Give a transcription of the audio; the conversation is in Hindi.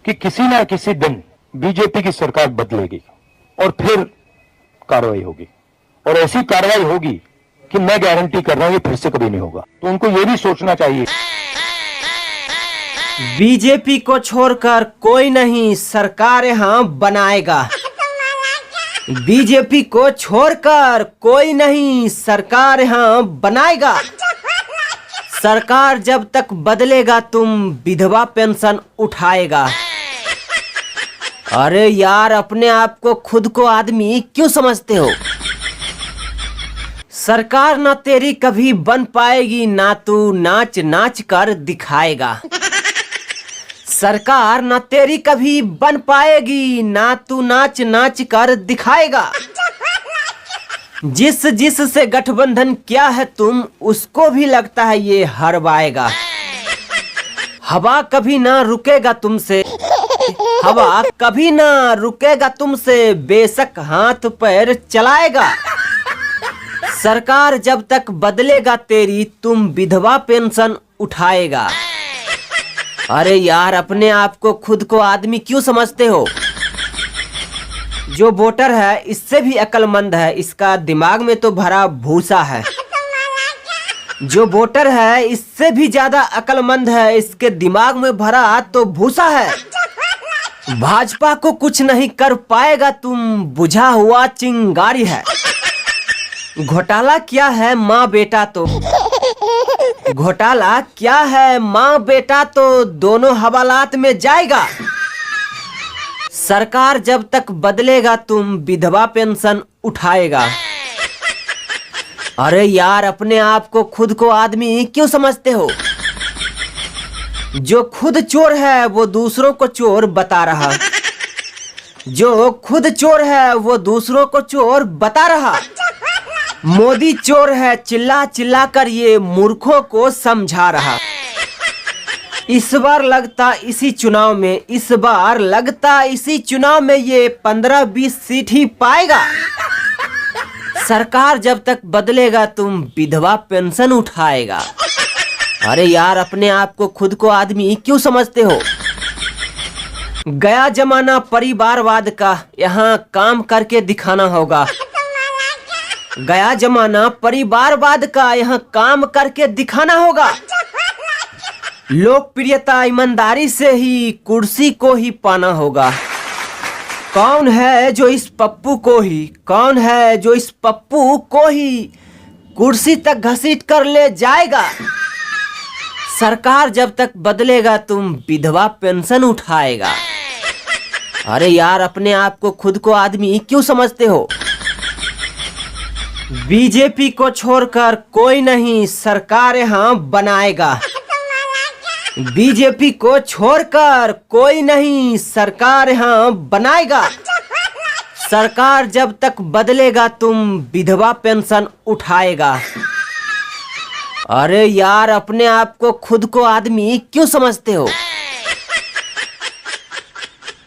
कि किसी ना किसी दिन बीजेपी की सरकार बदलेगी और फिर कार्रवाई होगी, और ऐसी कार्रवाई होगी कि मैं गारंटी कर रहा हूं ये फिर से कभी नहीं होगा। तो उनको ये भी सोचना चाहिए। बीजेपी को छोड़कर कोई नहीं सरकार यहाँ बनाएगा। बीजेपी को छोड़कर कोई नहीं सरकार यहाँ बनाएगा। सरकार जब तक बदलेगा तुम विधवा पेंशन उठाएगा। अरे यार, अपने आप को खुद को आदमी क्यों समझते हो? सरकार ना तेरी कभी बन पाएगी, ना तू नाच नाच कर दिखाएगा। सरकार ना तेरी कभी बन पाएगी, ना तू नाच नाच कर दिखाएगा। जिस जिस से गठबंधन किया है तुम, उसको भी लगता है ये हरवाएगा। हवा कभी ना रुकेगा तुमसे, हवा कभी ना रुकेगा तुमसे, बेशक हाथ पैर चलाएगा। सरकार जब तक बदलेगा तेरी, तुम विधवा पेंशन उठाएगा। अरे यार, अपने आप को खुद को आदमी क्यों समझते हो? जो वोटर है इससे भी अक्लमंद है, इसका दिमाग में तो भरा भूसा है। जो वोटर है इससे भी ज्यादा अक्लमंद है, इसके दिमाग में भरा तो भूसा है। भाजपा को कुछ नहीं कर पाएगा तुम, बुझा हुआ चिंगारी है। घोटाला क्या है माँ बेटा तो, घोटाला क्या है माँ बेटा तो दोनों हवालात में जाएगा। सरकार जब तक बदलेगा तुम विधवा पेंशन उठाएगा। अरे यार, अपने आप को खुद को आदमी क्यों समझते हो? जो खुद चोर है वो दूसरों को चोर बता रहा, जो खुद चोर है वो दूसरों को चोर बता रहा। मोदी चोर है, चिल्ला चिल्ला कर ये मूर्खों को समझा रहा। इस बार लगता इसी चुनाव में, इस बार लगता इसी चुनाव में ये 15-20 सीट ही पाएगा। सरकार जब तक बदलेगा तुम विधवा पेंशन उठाएगा। अरे यार, अपने आप को खुद को आदमी क्यों समझते हो? गया जमाना परिवारवाद का, यहाँ काम करके दिखाना होगा। गया जमाना परिवारवाद का, यहाँ काम करके दिखाना होगा। लोकप्रियता ईमानदारी से ही कुर्सी को ही पाना होगा। कौन है जो इस पप्पू को ही, कौन है जो इस पप्पू को ही कुर्सी तक घसीट कर ले जाएगा? सरकार जब तक बदलेगा तुम विधवा पेंशन उठाएगा। अरे यार, अपने आप को खुद को आदमी क्यों समझते हो? बीजेपी को छोड़कर कोई नहीं सरकार यहाँ बनाएगा। बीजेपी को छोड़कर कोई नहीं सरकार यहाँ बनाएगा। सरकार जब तक बदलेगा तुम विधवा पेंशन उठाएगा। अरे यार, अपने आप को खुद को आदमी क्यों समझते हो?